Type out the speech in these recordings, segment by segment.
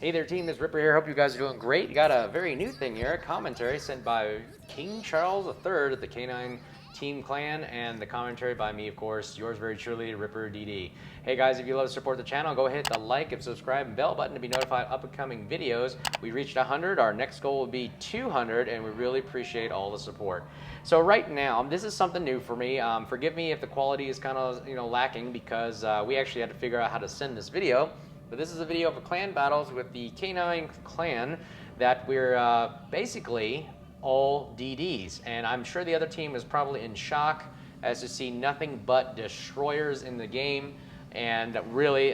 Hey there, team. This Ripper here. Hope you guys are doing great. You got a very new thing here, a commentary sent by King Charles III of the K9 Team Clan, and the commentary by me, of course, yours very truly, Ripper DD. Hey guys, if you love to support the channel, go ahead hit the like and subscribe and bell button to be notified of upcoming videos. We reached 100. Our next goal will be 200, and we really appreciate all the support. So right now, this is something new for me. Forgive me if the quality is kind of lacking, because we actually had to figure out how to send this video. But this is a video of a clan battles with the K9 clan that we're basically all DDs. And I'm sure the other team is probably in shock as to see nothing but destroyers in the game. And really,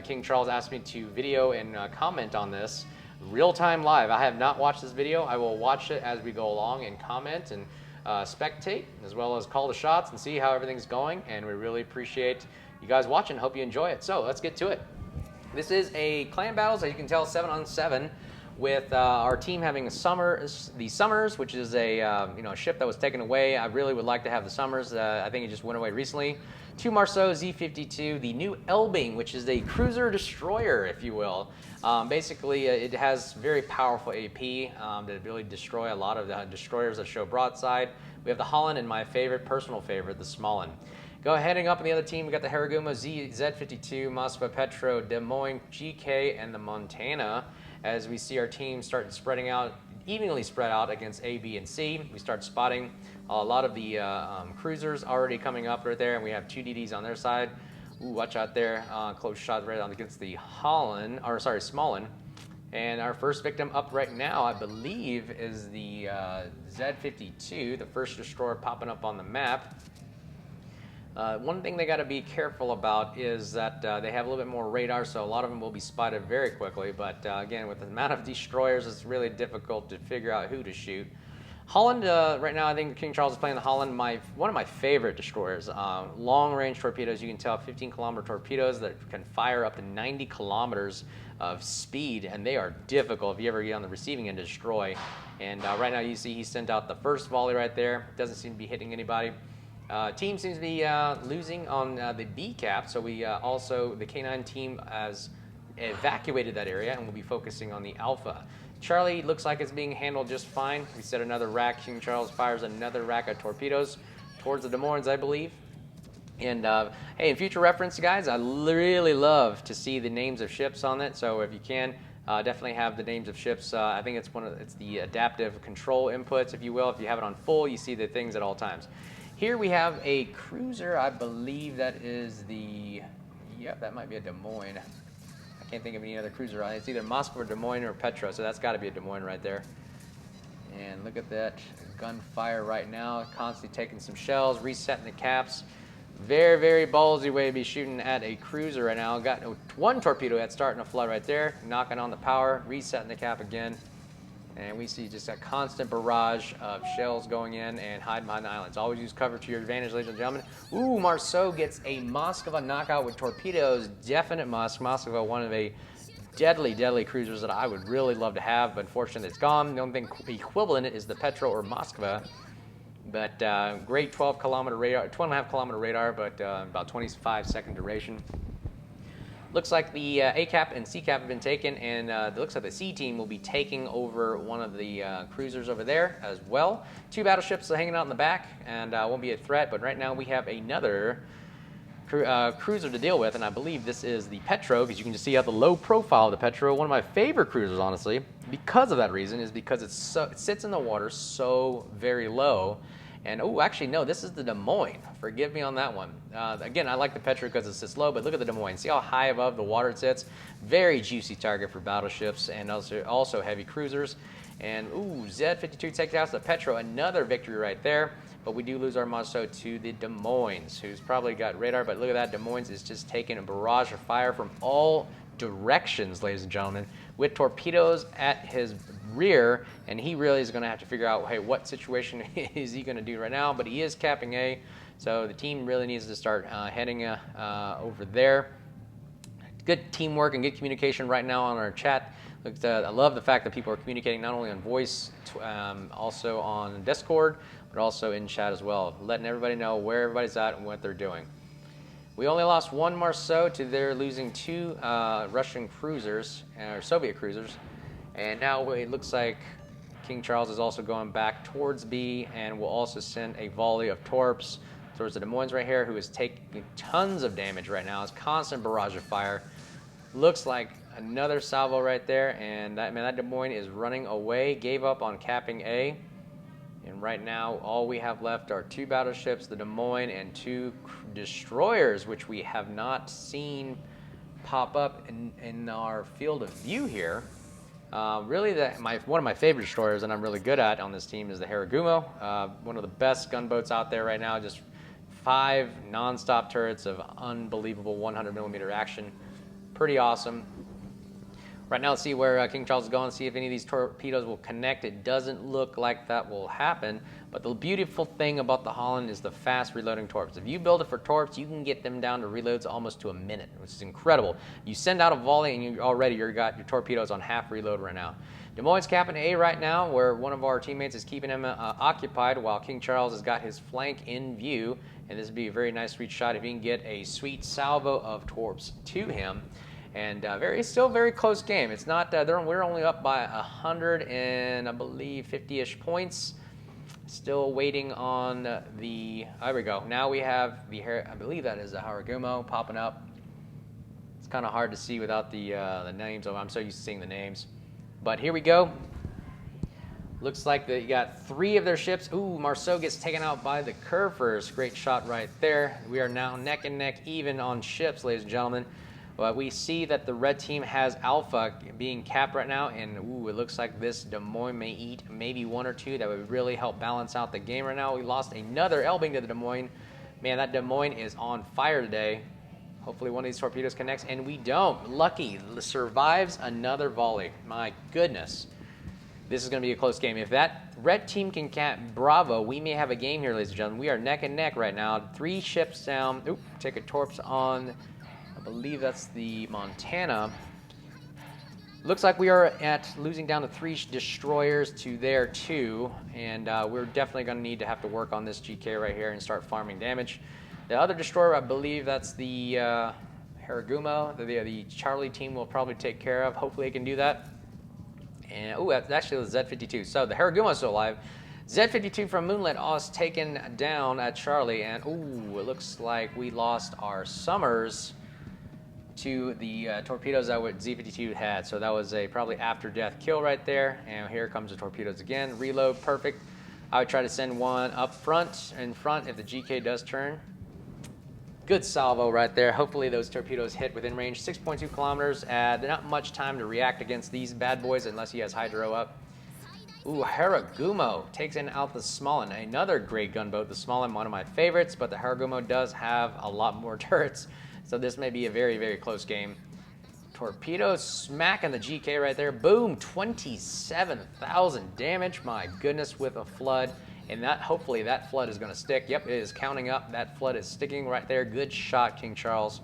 King Charles asked me to video and comment on this real-time live. I have not watched this video. I will watch it as we go along and comment and spectate, as well as call the shots and see how everything's going. And we really appreciate you guys watching. Hope you enjoy it. So let's get to it. This is a clan battles, as you can tell, 7-on-7, with our team having the Summers, which is a ship that was taken away. I really would like to have the Summers. I think it just went away recently. 2 Marceau Z-52, the new Elbing, which is a cruiser destroyer, if you will. Basically, it has very powerful AP that really destroy a lot of the destroyers that show broadside. We have the Holland and my personal favorite, the Smallin. Heading up on the other team, we got the Haraguma, Z-52, Moskva, Petro, Des Moines, GK, and the Montana. As we see our team start spreading out, evenly spread out against A, B, and C, we start spotting a lot of the cruisers already coming up right there, and we have 2 DDs on their side. Ooh, watch out there, close shot right on against the Smallin. And our first victim up right now, I believe, is the Z-52, the first destroyer popping up on the map. One thing they got to be careful about is that they have a little bit more radar, so a lot of them will be spotted very quickly. But again, with the amount of destroyers, it's really difficult to figure out who to shoot. Holland, right now, I think King Charles is playing the Holland, one of my favorite destroyers. Long-range torpedoes, you can tell, 15-kilometer torpedoes that can fire up to 90 kilometers of speed, and they are difficult if you ever get on the receiving end to destroy. And right now, you see he sent out the first volley right there. Doesn't seem to be hitting anybody. Team seems to be losing on the B cap, so we also, the K9 team has evacuated that area and will be focusing on the Alpha. Charlie looks like it's being handled just fine. We set another rack. King Charles fires another rack of torpedoes towards the Des Moines, I believe. And hey, in future reference, guys, I really love to see the names of ships on it. So if you can, definitely have the names of ships. I think it's the adaptive control inputs, if you will. If you have it on full, you see the things at all times. Here we have a cruiser. I believe that is that might be a Des Moines. I can't think of any other cruiser. It's either Moscow or Des Moines or Petro, so that's got to be a Des Moines right there. And look at that gunfire right now, constantly taking some shells, resetting the caps. Very, very ballsy way to be shooting at a cruiser right now. Got 1 torpedo that's starting to flood right there, knocking on the power, resetting the cap again. And we see just a constant barrage of shells going in and hide behind the islands. Always use cover to your advantage, ladies and gentlemen. Ooh, Marceau gets a Moskva knockout with torpedoes. Definite must. Moskva, one of a deadly, deadly cruisers that I would really love to have, but unfortunately it's gone. The only thing equivalent is the Petro or Moskva. But great 12-kilometer radar, 12.5-kilometer radar, but about 25-second duration. Looks like the A cap and C cap have been taken, and it looks like the C team will be taking over one of the cruisers over there as well. 2 battleships are hanging out in the back, and won't be a threat. But right now we have another cruiser to deal with, and I believe this is the Petro, because you can just see how the low profile of the Petro. One of my favorite cruisers, honestly, because of that reason, is because it sits in the water so very low. And, oh, actually, no, this is the Des Moines. Forgive me on that one. Again, I like the Petro because it sits low, but look at the Des Moines. See how high above the water it sits? Very juicy target for battleships and also heavy cruisers. And, ooh, Z-52 takes out the Petro. Another victory right there. But we do lose our Marceau to the Des Moines, who's probably got radar. But look at that. Des Moines is just taking a barrage of fire from all directions, ladies and gentlemen, with torpedoes at his rear, and he really is going to have to figure out, hey, what situation is he going to do right now? But he is capping A, so the team really needs to start heading over there. Good teamwork and good communication right now on our chat. I love the fact that people are communicating not only on voice, also on Discord, but also in chat as well, letting everybody know where everybody's at and what they're doing. We only lost one Marceau to their losing 2 Russian cruisers, or Soviet cruisers. And now it looks like King Charles is also going back towards B, and will also send a volley of torps towards the Des Moines right here, who is taking tons of damage right now. It's constant barrage of fire. Looks like another salvo right there, and that Des Moines is running away, gave up on capping A. And right now, all we have left are 2 battleships, the Des Moines, and 2 destroyers, which we have not seen pop up in our field of view here. Really, one of my favorite destroyers that I'm really good at on this team is the Haragumo. One of the best gunboats out there right now. Just 5 non-stop turrets of unbelievable 100mm action. Pretty awesome. Right now, let's see where King Charles is going, see if any of these torpedoes will connect. It doesn't look like that will happen, but the beautiful thing about the Holland is the fast reloading torps. If you build it for torps, you can get them down to reloads almost to a minute, which is incredible. You send out a volley and you've got your torpedoes on half reload right now. Des Moines capping A right now, where one of our teammates is keeping him occupied while King Charles has got his flank in view, and this would be a very nice sweet shot if he can get a sweet salvo of torps to him. And still very close game. It's not we're only up by 100 and I believe 50-ish points. Still waiting on there we go. Now we have I believe that is the Haragumo popping up. It's kind of hard to see without the names. I'm so used to seeing the names. But here we go. Looks like you got 3 of their ships. Ooh, Marceau gets taken out by the Curvers. Great shot right there. We are now neck and neck even on ships, ladies and gentlemen. But we see that the red team has Alpha being capped right now, and ooh, it looks like this Des Moines may eat maybe 1 or 2. That would really help balance out the game right now. We lost another Elbing to the Des Moines. Man, that Des Moines is on fire today. Hopefully one of these torpedoes connects, and we don't. Lucky survives another volley. My goodness. This is going to be a close game. If that red team can cap Bravo, we may have a game here, ladies and gentlemen. We are neck and neck right now. 3 ships down. Oop, take a torps on... I believe that's the Montana. Looks like we are losing down to 3 destroyers to their 2, and we're definitely going to need to have to work on this GK right here and start farming damage. The other destroyer, I believe that's the Haragumo. The Charlie team will probably take care of. Hopefully, they can do that. And oh, that's actually the Z-52. So the Haragumo is still alive. Z-52 from Moonlit is taken down at Charlie, and ooh, it looks like we lost our Summers to the torpedoes that Z-52 had. So that was a probably after death kill right there. And here comes the torpedoes again. Reload, perfect. I would try to send one up front, in front if the GK does turn. Good salvo right there. Hopefully those torpedoes hit within range. 6.2 kilometers. Not much time to react against these bad boys unless he has hydro up. Ooh, Haragumo takes out the Smolin. Another great gunboat. The Smolin, one of my favorites, but the Haragumo does have a lot more turrets. So this may be a very, very close game. Torpedo smacking the GK right there. Boom, 27,000 damage. My goodness, with a flood. And hopefully that flood is going to stick. Yep, it is counting up. That flood is sticking right there. Good shot, King Charles.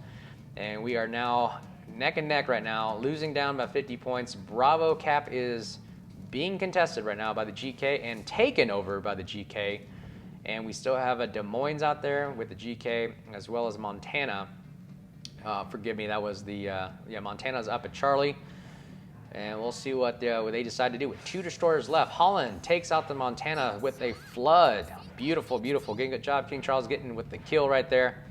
And we are now neck and neck right now, losing down by 50 points. Bravo cap is being contested right now by the GK and taken over by the GK. And we still have a Des Moines out there with the GK, as well as Montana. Forgive me, that was Montana's up at Charlie. And we'll see what they decide to do with 2 destroyers left. Holland takes out the Montana with a flood. Beautiful, beautiful. Good job, King Charles, getting with the kill right there.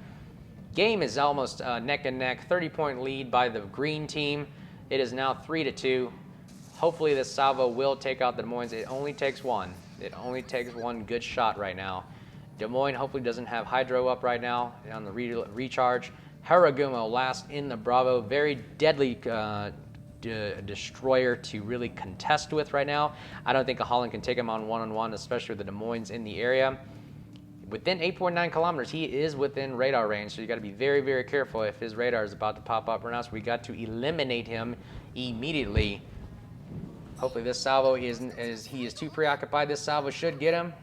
Game is almost neck and neck. 30-point lead by the green team. It is now 3-2. Hopefully this salvo will take out the Des Moines. It only takes 1. It only takes 1 good shot right now. Des Moines hopefully doesn't have hydro up right now on the recharge. Haragumo last in the Bravo. Very deadly destroyer to really contest with right now. I don't think a Holland can take him on one-on-one, especially with the Des Moines in the area. Within 8.9 kilometers, he is within radar range, so you got to be very, very careful if his radar is about to pop up right now. So we got to eliminate him immediately. Hopefully this salvo he is too preoccupied. This salvo should get him.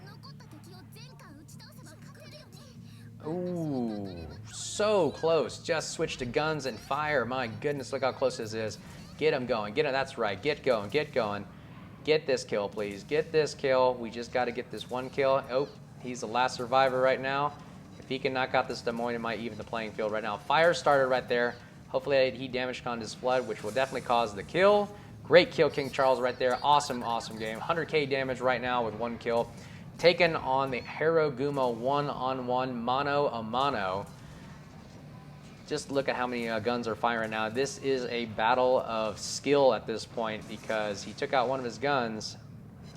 Ooh, so close. Just switch to guns and fire. My goodness, look how close this is. Get him going. Get him. That's right. Get going. Get going. Get this kill, please. Get this kill. We just got to get this 1 kill. Oh, he's the last survivor right now. If If he can knock out this Des Moines, it might even the playing field right now. Fire started right there. Hopefully he damage con his flood, which will definitely cause the kill. Great kill, King Charles right there. Awesome, awesome game. 100k damage right now with 1 kill. Taken on the Harugumo one-on-1 mano a mano. Just look at how many guns are firing now. This is a battle of skill at this point because he took out one of his guns,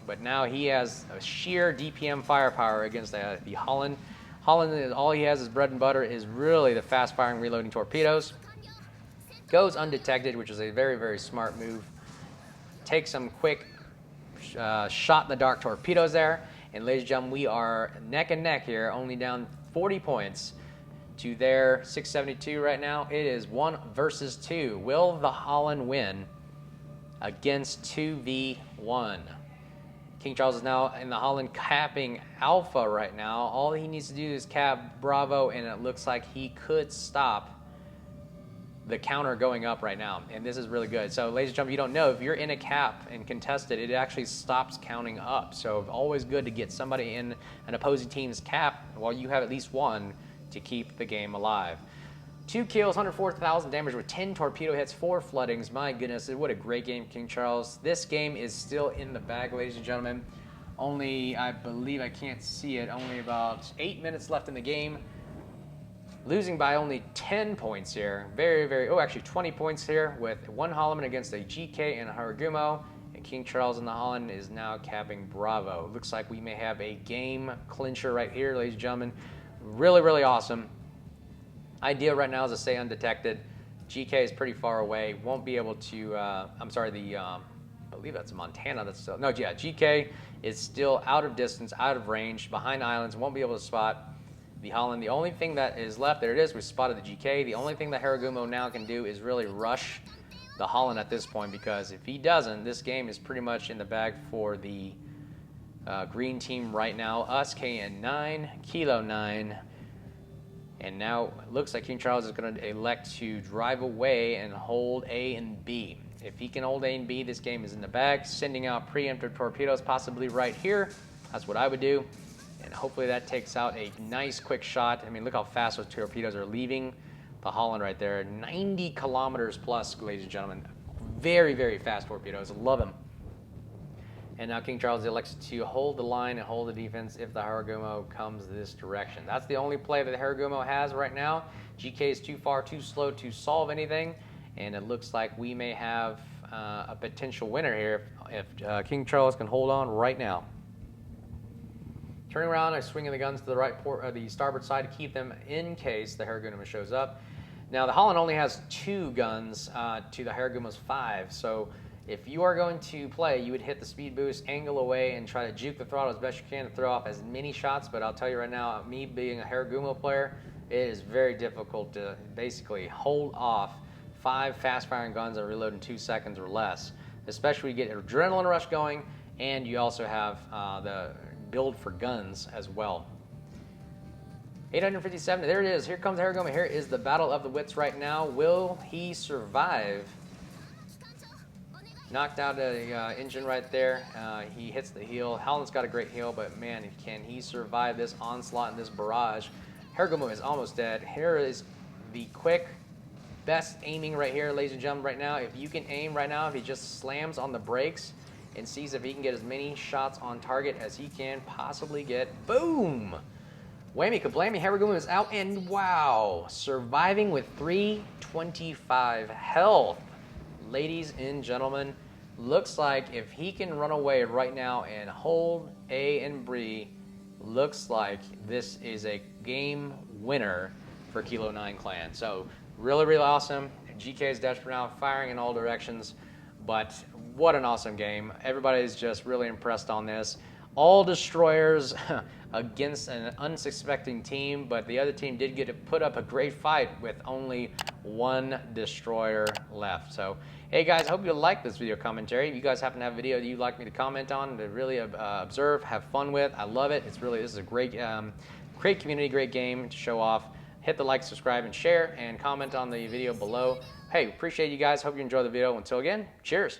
but now he has a sheer DPM firepower against the Holland. Holland, all he has is bread and butter is really the fast-firing reloading torpedoes. Goes undetected, which is a very, very smart move. Takes some quick shot-in-the-dark torpedoes there. And ladies and gentlemen, we are neck and neck here, only down 40 points to their 672 right now. It is 1 versus 2. Will the Holland win against 2v1? King Charles is now in the Holland capping Alpha right now. All he needs to do is cap Bravo, and it looks like he could stop the counter going up right now, and this is really good. So ladies and gentlemen, you don't know, if you're in a cap and contested, it actually stops counting up. So always good to get somebody in an opposing team's cap while you have at least one to keep the game alive. 2 kills, 104,000 damage with 10 torpedo hits, 4 floodings. My goodness, what a great game, King Charles. This game is still in the bag, ladies and gentlemen. Only, I believe, I can't see it, only about 8 minutes left in the game. Losing by only 10 points here. Very, very, oh, actually 20 points here with 1 Holloman against a GK and a Harugumo. And King Charles in the Holland is now capping Bravo. Looks like we may have a game clincher right here, ladies and gentlemen. Really, really awesome. Idea right now is to stay undetected. GK is pretty far away. Won't be able to, I'm sorry, I believe that's Montana. That's still, no, yeah, GK is still out of distance, out of range, behind islands. Won't be able to spot the Holland. The only thing that is left, there it is, we spotted the GK. The only thing that Harugumo now can do is really rush the Holland at this point, because if he doesn't, this game is pretty much in the bag for the green team right now. Us, KN9, Kilo 9. And now it looks like King Charles is going to elect to drive away and hold A and B. If he can hold A and B, this game is in the bag. Sending out preemptive torpedoes possibly right here. That's what I would do. And hopefully that takes out a nice quick shot. I mean, look how fast those torpedoes are leaving the Holland right there. 90 kilometers plus, ladies and gentlemen. Very, very fast torpedoes. Love them. And now King Charles elects to hold the line and hold the defense if the Harugumo comes this direction. That's the only play that the Harugumo has right now. GK is too far, too slow to solve anything. And it looks like we may have a potential winner here if King Charles can hold on right now. Turning around and swinging the guns to the right the starboard side to keep them in case the Harugumo shows up. Now the Holland only has 2 guns to the Harugumo's 5, so if you are going to play, you would hit the speed boost, angle away, and try to juke the throttle as best you can to throw off as many shots. But I'll tell you right now, me being a Harugumo player, it is very difficult to basically hold off 5 fast-firing guns that reload in 2 seconds or less, especially when you get an adrenaline rush going, and you also have the build for guns as well. 857, there it is. Here comes Harugumo. Here is the battle of the wits right now. Will he survive? Knocked out a engine right there. He hits the heel. Holland's got a great heel, but man, can he survive this onslaught and this barrage? Harugumo is almost dead. Here is the quick, best aiming right here, ladies and gentlemen, right now. If you can aim right now, if he just slams on the brakes and sees if he can get as many shots on target as he can possibly get. Boom! Whammy kablammy, Harugumo is out, and wow! Surviving with 325 health. Ladies and gentlemen, looks like if he can run away right now and hold A and B, looks like this is a game winner for Kilo 9 Clan. So really, really awesome. GK is desperate now, firing in all directions, but what an awesome game. Everybody is just really impressed on this. All destroyers against an unsuspecting team, but the other team did get to put up a great fight with only 1 destroyer left. So, hey guys, I hope you like this video commentary. If you guys happen to have a video that you'd like me to comment on, to really observe, have fun with, I love it. This is a great, great community, great game to show off. Hit the like, subscribe, and share, and comment on the video below. Hey, appreciate you guys. Hope you enjoy the video. Until again, cheers.